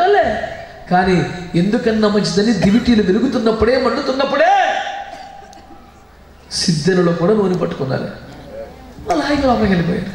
కాదలే. కానీ ఎందుకన్నా మంచిదని దివిటీలు వెలుగుతున్నప్పుడే, మండుతున్నప్పుడే సిద్ధులలో కూడా నూనె పట్టుకున్నారు. అలా హాయిగా లోపలికి వెళ్ళిపోయారు.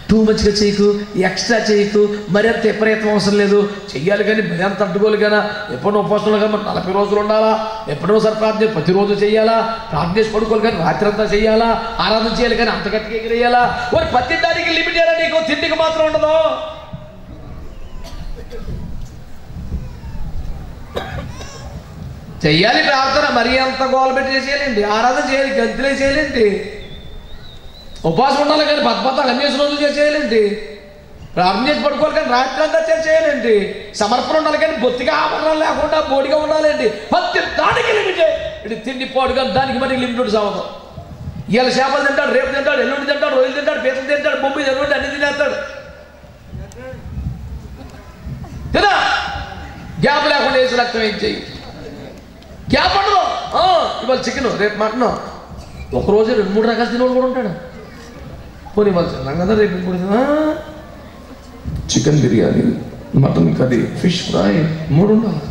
టూ మచ్గా చేయకు, ఎక్స్ట్రా చేయకు, మరి అంత విపరీతం అవసరం లేదు. చెయ్యాలి కానీ మరి అంత అడ్డుకోవాలి కానీ, ఎప్పుడో ఉపవాసంలో కానీ మరి 40 రోజులు ఉండాలా, ఎప్పుడో సార్ ప్రార్థన ప్రతిరోజు చేయాలా, ప్రార్థన చేసి పడుకోవాలి కానీ రాత్రి అంతా చేయాలా, ఆరాధన చేయాలి కానీ అంత గట్టిగా ఎగిరేయాలా. మరి ప్రతి దానికి లిమిట్ చేయాలా, నీకు తిండికి మాత్రం ఉండదు. చెయ్యాలి ప్రార్థన, మరీ అంత గోల పెట్టి చేసేయాలండి. ఆరాధన చేయాలి, గంతులే చేయాలండి. ఉపవాసం ఉండాలి కానీ పద్మతాలు అన్ని రోజులు చేసేయాలండి. ప్రార్థన చేసి పడుకోవాలి కానీ రాత్రి అంతా చేయాలండి. సమర్పణ ఉండాలి కానీ బొత్తిగా ఆభరణం లేకుండా బోడిగా ఉండాలండి. ప్రతి దానికి లిమిట్. ఇటు తిండి పోడు కానీ దానికి మరి లిమిటెడ్ సాగుతాం. ఇవాళ చేపలు తింటాడు, రేపు తింటాడు, ఎల్లుండి తింటాడు, రొయ్యలు తింటాడు, పీతలు తింటాడు, బొమ్మిది ఎల్లుండి అన్ని తినేస్తాడు. తినా గ్యాప్ లేకుండా వేసి రక్తం ఏం చెయ్యి, గ్యాప్ ఉండదు. ఇవాళ చికెన్, రేపు మటన్, ఒకరోజు 2-3 రకాలు తినోడు కూడా ఉంటాడు. పోనీ వాళ్ళు తిన్నాం కదా, రేపు కూడా chicken biryani, mutton curry, fish fry 3 ఉండాలి.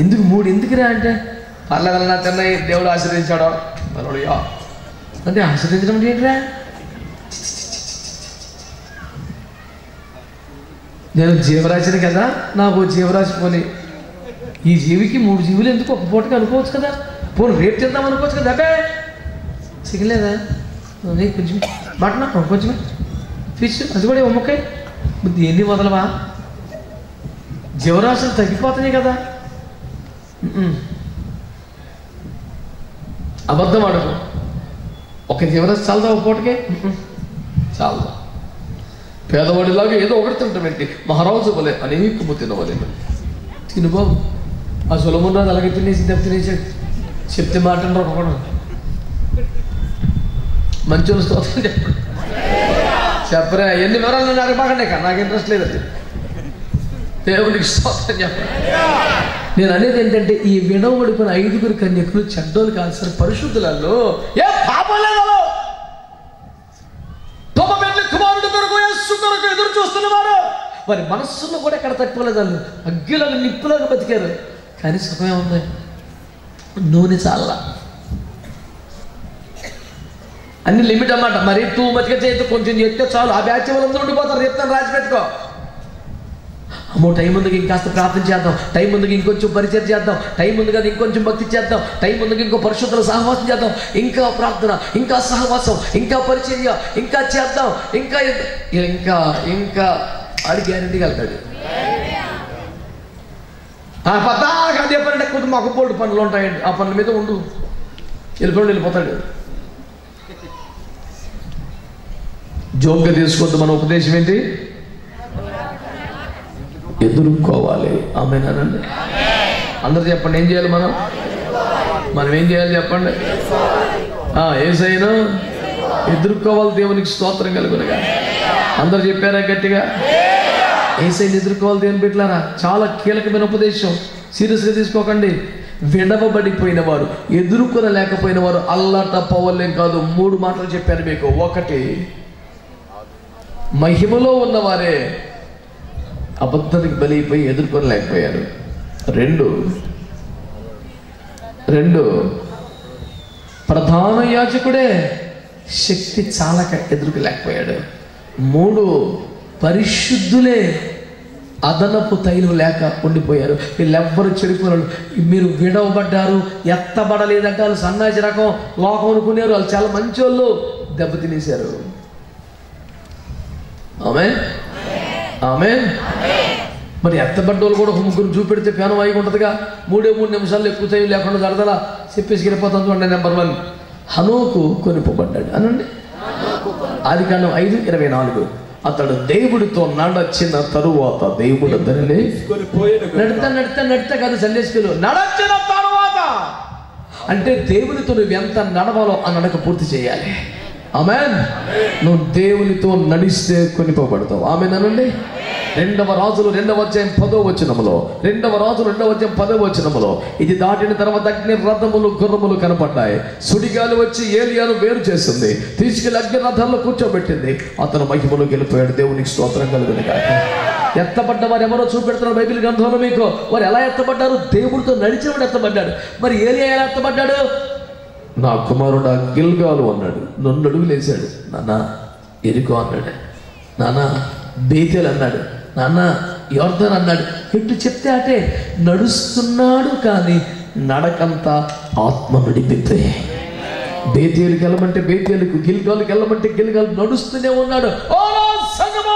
ఎందుకు 3 ఎందుకురా అంటే, పర్లేదన్నా తిన్నాయి, దేవుడు ఆశీర్వదించాడు మనోడుయా అంటే. ఆశీర్వదించడం అంటే ఏంట్రా? నేను జీవరాశిని కదా, నాకు జీవరాశి పోనీ ఈ జీవికి 3 జీవులు ఎందుకు ఒక పూటకి అనుకోవచ్చు కదా. పోనీ రేపు తిందాం అనుకోవచ్చు కదా. అబ్బే చికెన్ లేదా, కొంచెం మటన్, కొంచెం ఫిష్, అది కూడా ఒమ్మకాయ, దేన్ని వదలవా? జీవరాశులు తగ్గిపోతున్నాయి కదా. అబద్ధం అడుగు. ఒక జీవరాశి చాలదా ఒక పూటకే? చాలదా. పేదవాడిలాగా ఏదో ఒకటి తింటామేంటి, మహారాజు వలె అనేకము తినవలే. తిను బాబు. ఆ సొలొమోను రాజు అలాగే తినేసి దెబ్బ తినేసాడు. చెప్తే మాటలు ఒకడు మంచి స్తోత్రం చెప్పండి. చెప్పరా ఎన్ని వివరాలు నన్ను అడగబాకండి, నాకు ఇంట్రెస్ట్ లేదు. అది దేవునికి స్తోత్రం చెప్పండి. నేను అనేది ఏంటంటే, ఈ విడవబడిపోయిన 5 కన్యకులు చెడ్డోలు కాదు సార్, పరిశుద్ధులలో ఏ పాపం లేదు. తమ బిడ్డ కుమారుడు కొరకు యేసు కొరకు ఎదురు చూస్తున్నవారు వారి మనస్సులో కూడా ఎక్కడ తట్టుకోలేదు. వాళ్ళు అగ్గిలాగా నిప్పులాగా బతికారు. కానీ సుఖమే ఉంది, నూనె చాలా. అన్ని లిమిట్ అన్నమాట. మరీ టూ మచ్గా చేస్తే కొంచెం చేస్తే చాలు. ఆ బ్యాచ్ వాళ్ళందరూ ఉండిపోతారు. చెప్తాను, రాసి పెట్టుకో. అమ్మో టైం ముందుకు ఇంకాస్త ప్రార్థన చేద్దాం, టైం ముందుకు ఇంకొంచెం పరిచయం చేద్దాం, టైం ముందు కదా ఇంకొంచెం భక్తి చేద్దాం, టైం ముందుకు ఇంకో పరిశుద్ధుల సహవాసం చేద్దాం, ఇంకా ప్రార్థన, ఇంకా సహవాసం, ఇంకా పరిచర్య, ఇంకా చేద్దాం, ఇంకా ఇంకా ఇంకా ఆడి గ్యారెంటీ కలుగుతాడు. పద్దాగా అదే పని ఎక్కువ మాకు బోల్డ్ పనులు ఉంటాయండి. ఆ పనుల మీద ఉండు, వెళ్ళిపోతాడు. జోక్గా తీసుకోవద్దు. మన ఉపదేశం ఏంటి? ఎదుర్కోవాలి. ఆమేనండి. అందరూ చెప్పండి, ఏం చేయాలి మనం ఏం చేయాలి చెప్పండి. యేసయ్యను ఎదుర్కోవాలి. దేవునికి స్తోత్రం కలుగునుగా. అందరూ చెప్పారా గట్టిగా? యేసయ్యను ఎదుర్కోవాలి. దేవుని బిడ్డలారా, చాలా కీలకమైన ఉపదేశం, సీరియస్గా తీసుకోకండి. విడవబడిపోయిన వారు, ఎదుర్కొనలేకపోయిన వారు అల్లాట పవలేం కాదు. 3 మాటలు చెప్పాను మీకు. 1, మహిమలో ఉన్నవారే అబద్ధానికి బలైపోయి ఎదుర్కొనలేకపోయారు. 2 ప్రధాన యాజకుడే శక్తి చాలక ఎదుర్కోలేకపోయాడు. 3 పరిశుద్ధులే అదనపు తైలం లేక ఉండిపోయారు. వీళ్ళెవ్వరు చెడిపోయారు. మీరు విడవబడ్డారు, ఎత్తబడలేదంటే వాళ్ళు సన్నాసి రకం లోకం అనుకునేవారు. వాళ్ళు చాలా మంచి వాళ్ళు, దెబ్బతినేశారు. ఆమేన్, ఆమేన్. మరి ఎత్తబడ్డోళ్ళు కూడా 3 చూపెడితే పేనం అయి ఉంటుందిగా. 3 నిమిషాలు ఎక్కువ టైం లేకుండా దడదలా చెప్పేసి వెళ్ళిపోతాం. చూడండి. నెంబర్ 1, హనోకు కొనిపోబడ్డాడు అనండి. ఆదికాండం 5:24. అతడు దేవుడితో నడచిన తరువాత దేవుడు దానిని నడత కాదు సందేశకులు, నడచిన తరువాత అంటే దేవునితో నువ్వు ఎంత నడవాలో ఆ నడక పూర్తి చేయాలి. ఆమేన్. నువ్వు దేవునితో నడిస్తే కొనిపోబడతావు. ఆమేన్ అనండి. 2వ రాజులు 2వ అధ్యాయం 10వ వచనములో, 2వ రాజులు 2వ అధ్యాయం 10వ వచనములో, ఇది దాటిన తర్వాత అగ్ని రథములు గుర్రములు కనపడ్డాయి. సుడిగాలి వచ్చి ఏలియాను వేరు చేసింది, తీసుకెళ్లి అగ్ని రథంలో కూర్చోబెట్టింది. అతను మహిమలో గెలిపోయాడు. దేవునికి స్తోత్రం కలుగును గాక. ఎత్తబడ్డ వారు ఎవరో చూపెడుతున్నారు బైబిల్ గ్రంథంలో మీకు. వారు ఎలా ఎత్తబడ్డారు? దేవుడితో నడిచేవాడు ఎత్తబడ్డాడు. మరి ఏలియా ఎలా ఎత్తబడ్డాడు? నా కుమారుడు గిల్గాలు అన్నాడు, 2 అడుగులు వేశాడు. నాన్న ఎరికో అన్నాడు, నాన్న బేతేలు అన్నాడు, నాన్న యోర్దాను అన్నాడు. ఎటు చెప్తే అటే నడుస్తున్నాడు, కానీ నడకంతా ఆత్మ నడిపితే. బేతేలుకి వెళ్ళమంటే బేతేలుకు, గిల్గాలుకి వెళ్ళమంటే గిల్గాలు నడుస్తూనే ఉన్నాడు. ఓ సంగమా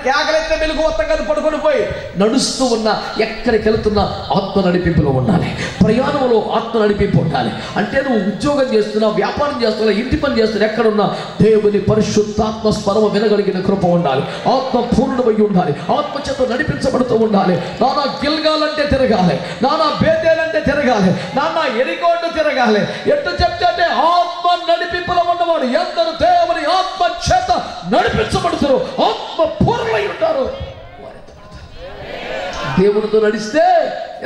కేకలెత్తే మెలుగు వత్తగా పడుకొని పోయి నడుస్తూ ఉన్నా, ఎక్కడికి వెళుతున్నా ఆత్మ నడిపింపులో ఉండాలి. ప్రయాణంలో ఆత్మ నడిపింపు ఉండాలి. అంటే నువ్వు ఉద్యోగం చేస్తున్నా, వ్యాపారం చేస్తున్నా, ఇంటి పని చేస్తున్నా, ఎక్కడున్నా దేవుని పరిశుద్ధాత్మ స్వరము వినగలిగిన కృప ఉండాలి. ఆత్మ పూర్ణమై ఉండాలి. ఆత్మ చేత నడిపించబడుతూ ఉండాలి. నానా గిల్గాలంటే తిరగాలి, నానా బేతేలంటే తిరగాలి, నానా ఎరికోండు తిరగాలి. ఎట్టు చెప్తే ఆత్మ నడిపింపులో ఉన్నవాడు ఎందరు దేవుని ఆత్మ చేత నడిపించబడుతారు, ఆత్మ పూర్ణమై ఉంటారు. దేవునితో నడిస్తే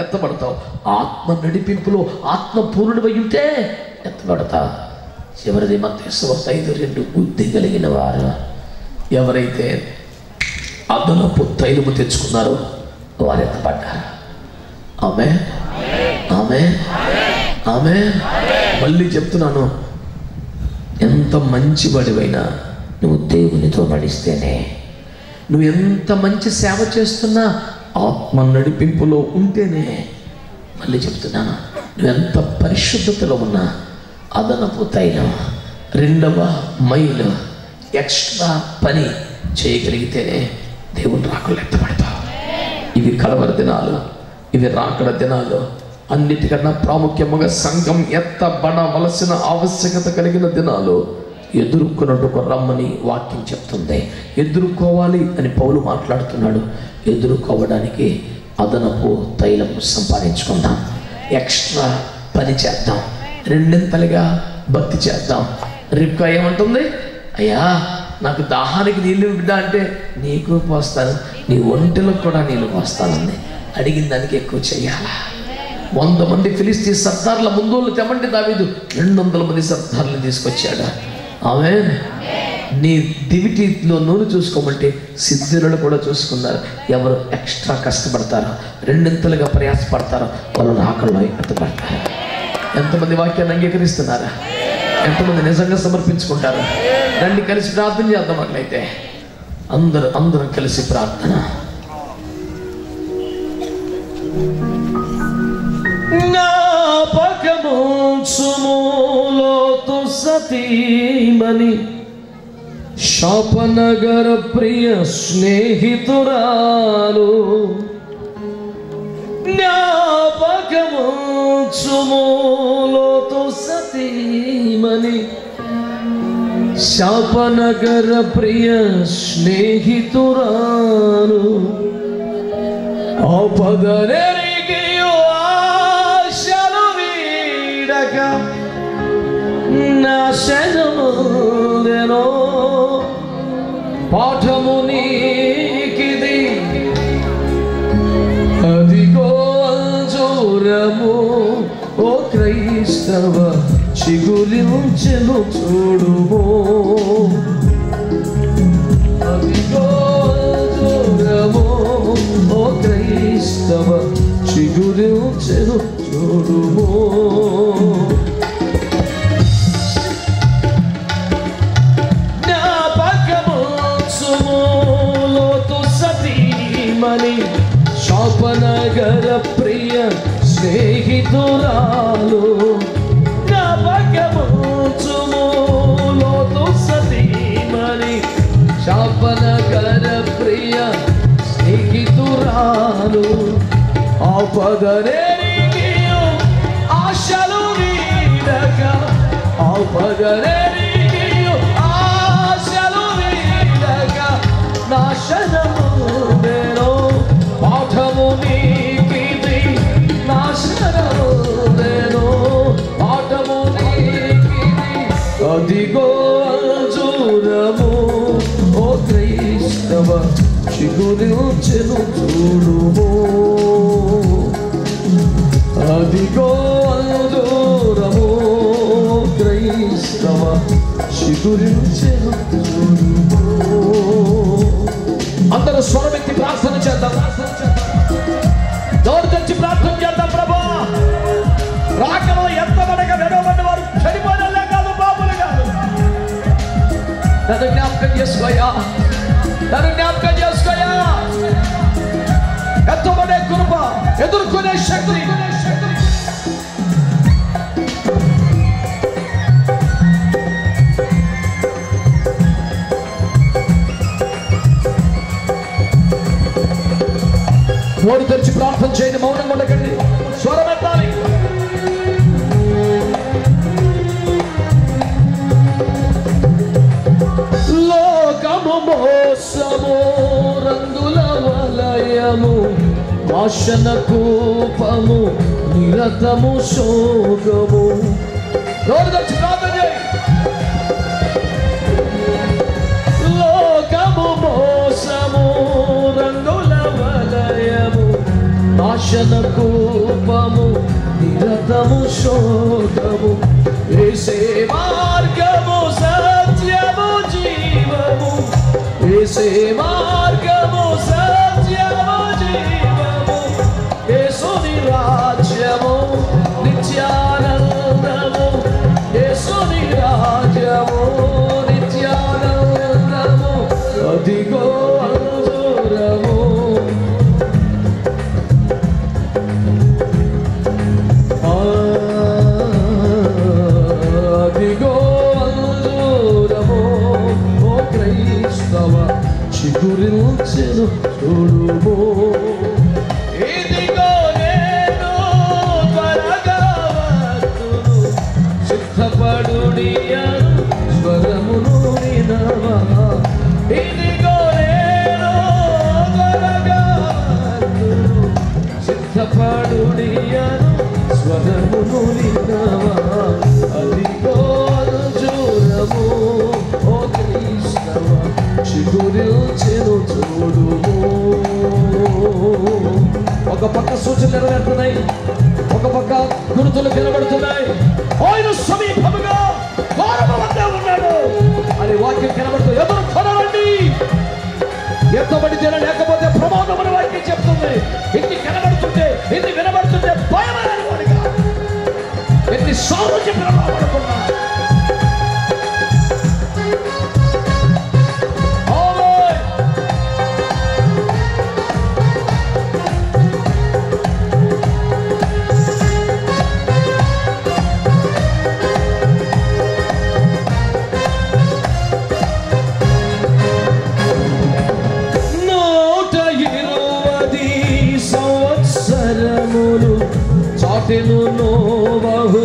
ఎత్తబడతావు. ఆత్మ నడిపింపులో ఆత్మ పూర్ణుడై ఉంటే ఎత్తబడతా. చివరిది మత్తయి 5:2 బుద్ధి కలిగిన వారు ఎవరైతే అదనపు తైలము తెచ్చుకున్నారో వారు ఎత్తబడ్డారు. ఆమేన్, ఆమేన్, ఆమేన్. మళ్ళీ చెప్తున్నాను, ఎంత మంచివాడివైనా నువ్వు దేవునితో నడిస్తేనే, నువ్వు ఎంత మంచి సేవ చేస్తున్నా ఆత్మ నడిపింపులో ఉంటేనే. మళ్ళీ చెప్తున్నాను, నువ్వెంత పరిశుద్ధతలో ఉన్నా అదనపు తైలం, 2వ మైలు ఎక్స్ట్రా పని చేయగలిగితేనే దేవుని రాకడలో ఎత్తబడతావు. ఇవి కలవర దినాలు, ఇవి రాకడ దినాలు. అన్నిటికన్నా ప్రాముఖ్యంగా సంఘం ఎత్తబడవలసిన ఆవశ్యకత కలిగిన దినాలు. ఎదుర్కొన్నట్టు రమ్మని వాక్యం చెప్తుంది. ఎదుర్కోవాలి అని పౌలు మాట్లాడుతున్నాడు. ఎదుర్కోవడానికి అదనపు తైలం సంపాదించుకుందాం, ఎక్స్ట్రా పని చేద్దాం, 2 భక్తి చేద్దాం. రిబ్కా ఏమంటుంది? అయ్యా నాకు దాహానికి నీళ్ళు బిడ్డ అంటే, నీకు పోస్తాను, నీ ఒంటిలో కూడా నీళ్ళు పోస్తానంది. అడిగిన దానికి ఎక్కువ చెయ్యాలా? 100 మంది ఫిలిస్తీ సర్దార్ల ముందోళ్ళు తెమ్మంటే దావీదు 200 మంది సర్దార్లను తీసుకొచ్చాడు. ఆమేన్. నీ దివిటీలో నూనె చూసుకోమంటే సిద్ధులను కూడా చూసుకున్నారు. ఎవరు ఎక్స్ట్రా కష్టపడతారో, 2 ప్రయాసపడతారో వాళ్ళు రాకడలో ఎత్తబడతారు. ఎంతమంది వాక్యాన్ని అంగీకరిస్తున్నారా? ఎంతమంది నిజంగా సమర్పించుకుంటారా? రండి కలిసి ప్రార్థన చేద్దాం. అట్లయితే అందరం కలిసి ప్రార్థన. జ్ఞాపకముంచుములోతు సతీమణి శాపనగర ప్రియ స్నేహితురాలు. జ్ఞాపకముంచుములోతు సతీమణి శాపనగర ప్రియ స్నేహితురాలు. ఆపదనెరిగి ఆశలు వీడక నాశనముందెనో పాఠము నీకిది. అదిగో అంజూరము ఓ క్రైస్తవ చిగురించెను చూడుమో. అదిగో అంజూరము ఓ క్రైస్తవ చిగురించెను చూడుమో. జ్ఞాపకముంచుములోతు సతీమణి శాపనగర ప్రియ స్నేహితురాలు. జ్ఞాపకముంచుములోతు సతీమణి శాపనగర ప్రియ స్నేహితురాలు. ఆపదనెరిగి ఆశలు వీడక, ఆపదనెరిగి ఆశలు వీడక నాశనముందెనో పాఠము నీకిది. నాశనముందెనో పాఠము నీకిది. అదిగో అంజూరము ఓ క్రైస్తవ చిగురించెను చూడుమో. అదిగో అంజూరము క్రైస్తవ చిగురించెను చూడుమో. అందరూ స్వరమెత్తి ఎదుర్కొనే శక్తి. నోరు తెరిచి ప్రార్థన చేయండి, మౌనంగా ఉండకండి, స్వరం ఎత్తాలి. లోకము మోసము, రంగుల వలయము, ఆశన కూపము, నిరతము శోకము. నోరు తెరిచి ప్రార్థన చేయి. లోకము మోసము, రంగుల వలయము, ఆశన కూపము, నిరతము శోకము. యేసే మార్గము, సత్యము, జీవము. యేసే మార్గము, సత్యము, జీవము. యేసుని రాజ్యము నిత్యానందము. యేసుని రాజ్యము నిత్యానందము. అదిగో అంజూరము. అదిగో అంజూరము. ఓ క్రైస్తవ చిగురించెను చూడుము. ఇదిగో నేను త్వరగా వస్తును, సిద్ధపడుడియను స్వరమును వినవా. ఇదిగో నేను త్వరగా వస్తును, సిద్ధపడుడియను స్వరమును వినవా. అదిగో అంజూరము. ఓ క్రీస్తవ చిగురించెను చూడుము. ఒక పక్క సూచనలు నెరవేరుతున్నాయి, ఒక పక్క గుర్తులు కనబడుతున్నాయి. ఆయన సమీపముగా ద్వారము వద్ద ఉన్నాడు అని వాక్యం కనబడుతుంది. ఎదురు కొనవండి, ఎత్తబడితేనే లేకపోతే ప్రమాదం అని వాక్యం చెప్తుంది. ఇన్ని కనబడుతుంటే, ఇన్ని వినబడుతుంటే భయమైన వాడిగా ఎన్ని సార్లు చెప్పిన పడుతున్నా. చాటెను నోవహు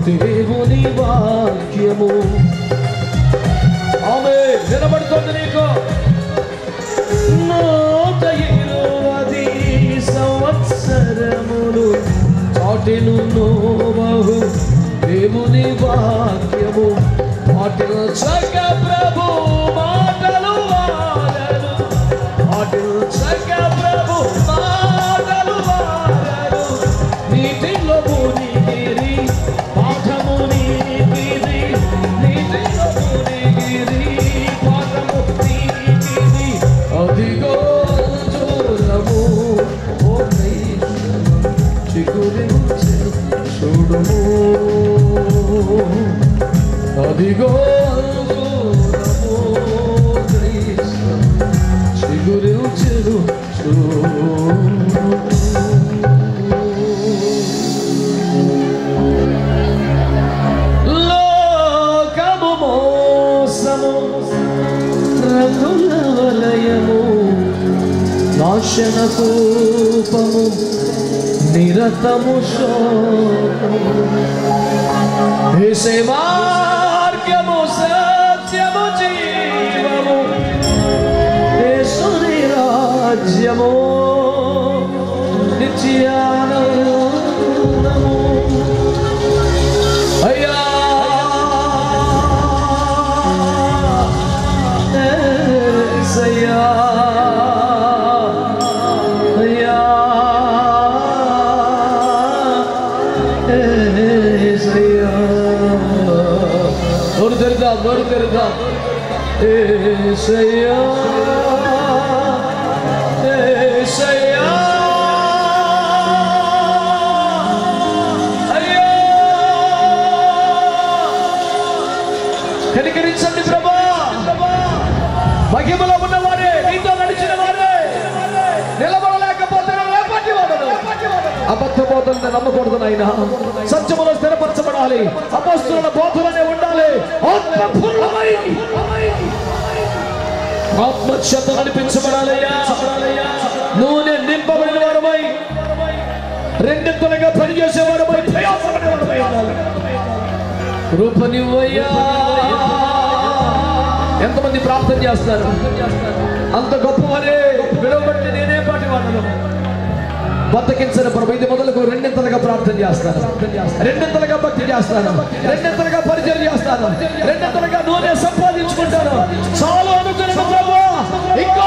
దేవుని వాక్యము. ఆమె వినబడుతోంది నీకు. 120 సంవత్సరములు చాటెను నోవహు దేవుని వాక్యము. పాటించక ప్రభు మాటలు వాడను, పాటించక ప్రభు మాటలు వాడను. నీటిలో మునిగిరి పాఠము నీకిది, నీటిలో మునిగిరి పాఠము నీకిది. అదిగో అంజూరము. ఓ క్రైస్తవ చిగురించెను చూడుము. అదిగో అంజూరము. క్రైస్తవ చిగురించెను చూడుము. లోకము మోసము, రంగుల వలయము, నాశన కూపము, నిరతము శోకము. యేసే మార్గము, సత్యము, జీవము. యేసుని రాజ్యము నిత్యానందము. అయ్యా యేసయ్యా, అయ్యా యేసయ్యా. నోరు తెరుద్దాం, నోరు తెరుద్దాం. యేసయ్యా, యేసయ్యా. కనికరించండి ప్రభా. మహిమలో ఉన్నవారే, నీతో నడిచిన వారే, నిలబడలేకపోతే రేపటి వాడు నమ్మకూడదు నాయన. సత్యములో స్థిరపరచబడాలి, అపోస్తలుల బోధలోనే ఉండాలి, ఆత్మపూర్ణమై ఆత్మచేత నడిపించబడాలయ్యా. నూనె నింపబడిన వారమై, రెండింతలుగా పనిచేసే వారమై, ప్రయాసపడే వారమై ఉండాలి. రూపనివ్వయ్యా. ఎంతమంది ప్రార్థన చేస్తారు? అంత గొప్పవారే విడవబట్టి నేనే పాటి వాడను. బద్దకించిన ప్రభు ఇది మొదలకు రెండింతలుగా ప్రార్థన చేస్తాను, రెండింతలుగా భక్తి చేస్తాను, రెండింతలుగా పరిచయం చేస్తాను, రెండింతలుగా నూనె సంపాదించుకుంటాను. చాలా అనుకున్న ప్రభు ఇంకా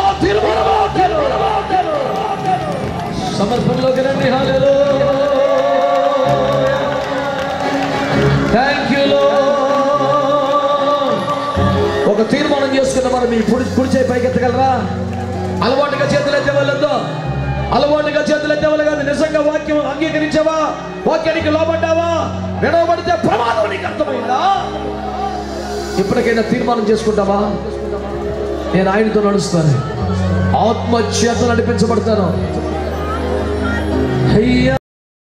సమర్పణలోకి రండి. హల్లెలూయా. Thank you lord. ఒక తీర్మానం చేసుకున్న మనం మీ కుడి చేయి పైకెత్తగలరా? అలవాటుగా చేతులు ఎత్తేవాళ్ళతో, అలవాటుగా చేతులు ఎత్తేవాళ్ళు కాదు. నిజంగా వాక్యం అంగీకరించావా? వాక్యానికి లోబడ్డావా? విడవబడితే ప్రమాదం నీకు అర్థమైందా? ఇప్పటికైనా తీర్మానం చేసుకుంటావా? నేను ఆయనతో నడుస్తాను, ఆత్మచేత నడిపించబడతాను. అయ్యా.